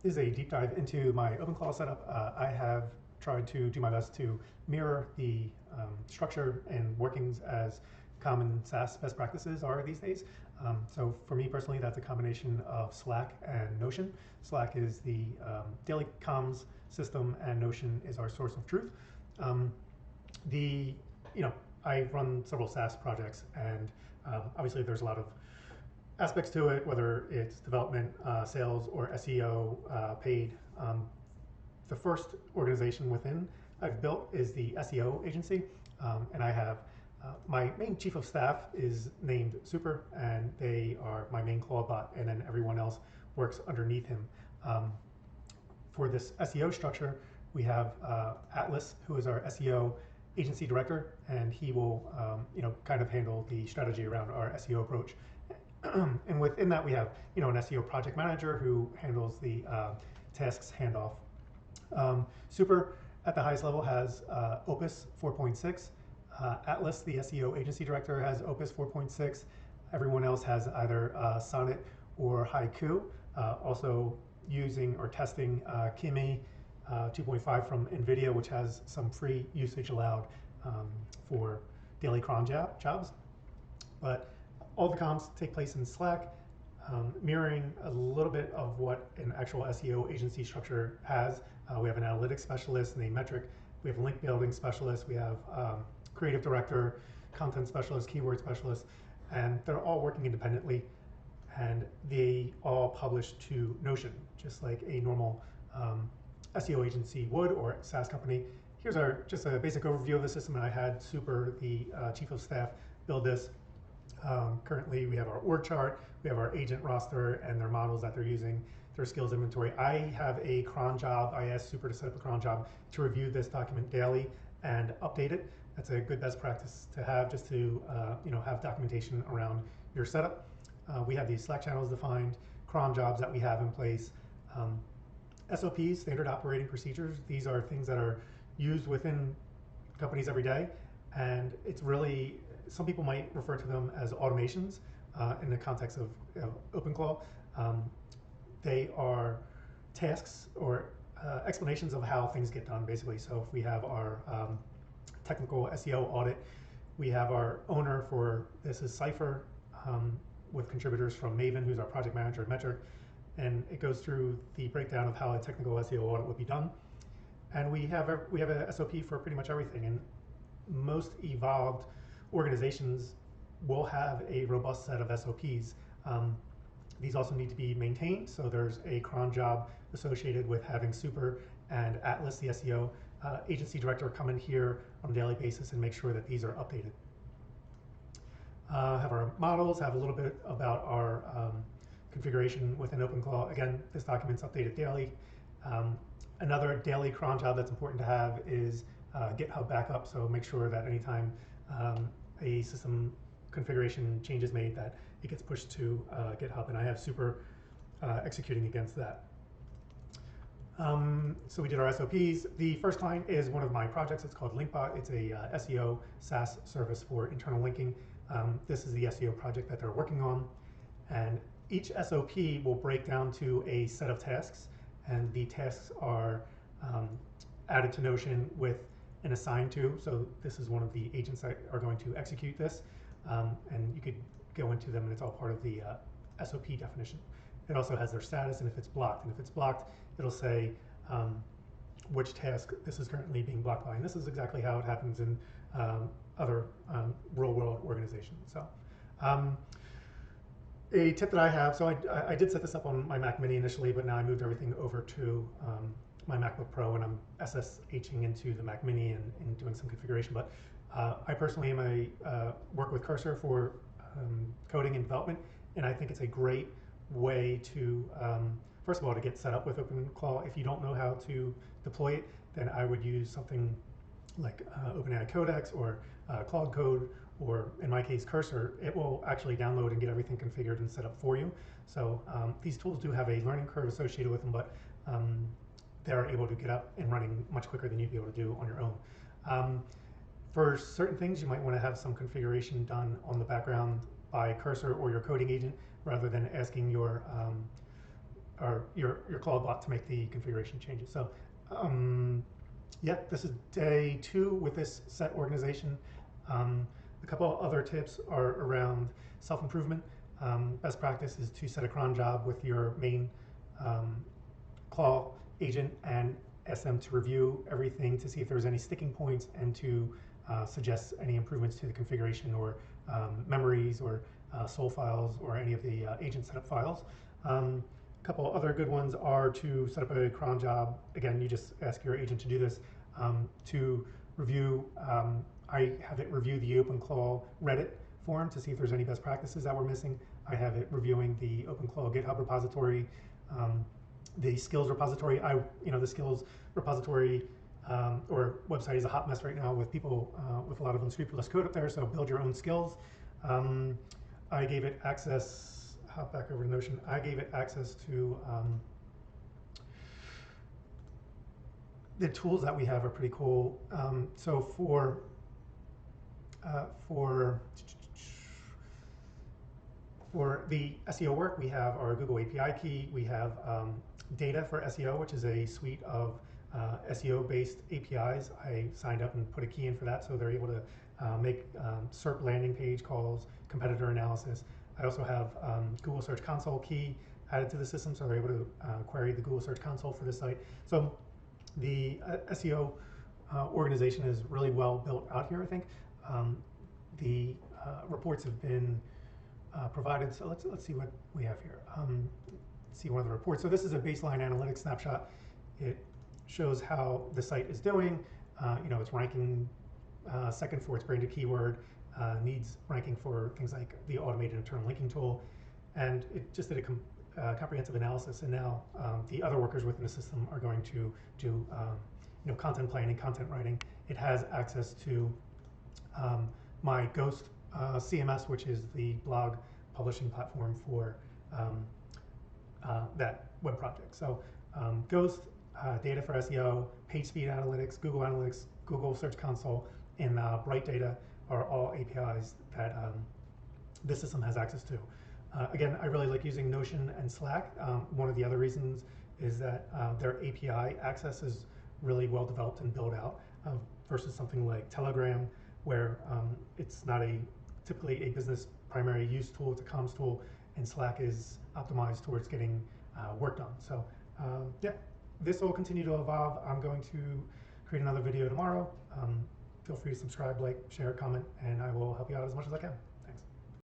This is a deep dive into my OpenClaw setup. I have tried to do my best to mirror the structure and workings as common SaaS best practices are these days. So for me personally, that's a combination of Slack and Notion. Slack is the daily comms system, and Notion is our source of truth. I run several SaaS projects, and obviously there's a lot of aspects to it, whether it's development, sales, or SEO, paid. The first organization within I've built is the SEO agency, and I have my main chief of staff is named Super, and they are my main claw bot, and then everyone else works underneath him. For this SEO structure, we have Atlas, who is our SEO agency director, and he will kind of handle the strategy around our SEO approach. And within that, we have an SEO project manager who handles the tasks handoff. Super at the highest level has Opus 4.6. Atlas, the SEO agency director, has Opus 4.6. Everyone else has either Sonnet or Haiku. Also using or testing Kimi 2.5 from NVIDIA, which has some free usage allowed for daily cron jobs. But all the comms take place in Slack, mirroring a little bit of what an actual SEO agency structure has. We have an analytics specialist named Metric. We have a link building specialist. We have creative director, content specialist, keyword specialist, and they're all working independently, and they all publish to Notion, just like a normal SEO agency would, or SaaS company. Here's just a basic overview of the system, and I had Super, the chief of staff, build this. Currently, we have our org chart, we have our agent roster, and their models that they're using, their skills inventory. I have a cron job. I asked Super to set up a cron job to review this document daily and update it. That's a good best practice to have, just to have documentation around your setup. We have these Slack channels defined, cron jobs that we have in place. SOPs, standard operating procedures, these are things that are used within companies every day, and it's really, some people might refer to them as automations in the context of OpenClaw. They are tasks or explanations of how things get done, basically. So if we have our technical SEO audit, we have our owner for this is Cypher, with contributors from Maven, who's our project manager at Metric, and it goes through the breakdown of how a technical SEO audit would be done. And we have a SOP for pretty much everything, and most evolved organizations will have a robust set of SOPs. These also need to be maintained, so there's a cron job associated with having Super and Atlas, the SEO agency director, come in here on a daily basis and make sure that these are updated. Have our models, have a little bit about our configuration within OpenClaw. Again, this document's updated daily. Another daily cron job that's important to have is GitHub backup, so make sure that anytime a system configuration change is made, that it gets pushed to GitHub, and I have Super executing against that. So we did our SOPs. The first client is one of my projects. It's called LinkBot. It's a SEO SaaS service for internal linking. This is the SEO project that they're working on, and each SOP will break down to a set of tasks, and the tasks are added to Notion with an assigned to. So this is one of the agents that are going to execute this, and you could go into them, and it's all part of the SOP definition. It also has their status and if it's blocked. And if it's blocked, it'll say which task this is currently being blocked by. And this is exactly how it happens in other real-world organizations. So a tip that I have, so I did set this up on my Mac Mini initially, but now I moved everything over to my MacBook Pro, and I'm SSHing into the Mac Mini and doing some configuration. But I personally work with Cursor for coding and development, and I think it's a great way to, first of all, to get set up with OpenClaw. If you don't know how to deploy it, then I would use something like OpenAI Codex or Cloud Code, or in my case, Cursor. It will actually download and get everything configured and set up for you. So these tools do have a learning curve associated with them, but they're able to get up and running much quicker than you'd be able to do on your own. For certain things, you might want to have some configuration done on the background by Cursor or your coding agent, rather than asking your or your Claw bot to make the configuration changes. So yeah, this is day 2 with this set organization. A couple other tips are around self-improvement. Best practice is to set a cron job with your main Claw agent and ask them to review everything to see if there's any sticking points and to suggest any improvements to the configuration or memories or sol files or any of the agent setup files. A couple other good ones are to set up a cron job. Again, you just ask your agent to do this, to review. I have it review the OpenClaw Reddit forum to see if there's any best practices that we're missing. I have it reviewing the OpenClaw GitHub repository, the skills repository. The skills repository or website is a hot mess right now with people with a lot of unscrupulous code up there. So build your own skills. I gave it access. Hop back over to Notion. I gave it access to the tools that we have are pretty cool. So for the SEO work, we have our Google API key. We have data for SEO, which is a suite of SEO-based APIs. I signed up and put a key in for that, so they're able to make SERP landing page calls, competitor analysis. I also have Google Search Console key added to the system, so they're able to query the Google Search Console for this site. So the SEO organization is really well built out here, I think. The reports have been provided, so let's see what we have here. See one of the reports. So this is a baseline analytics snapshot. It shows how the site is doing. It's ranking second for its branded keyword, needs ranking for things like the automated internal linking tool, and it just did a comprehensive analysis. And now the other workers within the system are going to do content planning, content writing. It has access to my Ghost CMS, which is the blog publishing platform for that web project. So Ghost, data for SEO, page speed analytics, Google Search Console, and Bright Data are all APIs that this system has access to. Again, I really like using Notion and Slack. One of the other reasons is that their API access is really well developed and built out versus something like Telegram, where it's not typically a business primary use tool, it's a comms tool, and Slack is optimized towards getting work done. So yeah, this will continue to evolve. I'm going to create another video tomorrow. Feel free to subscribe, like, share, comment, and I will help you out as much as I can.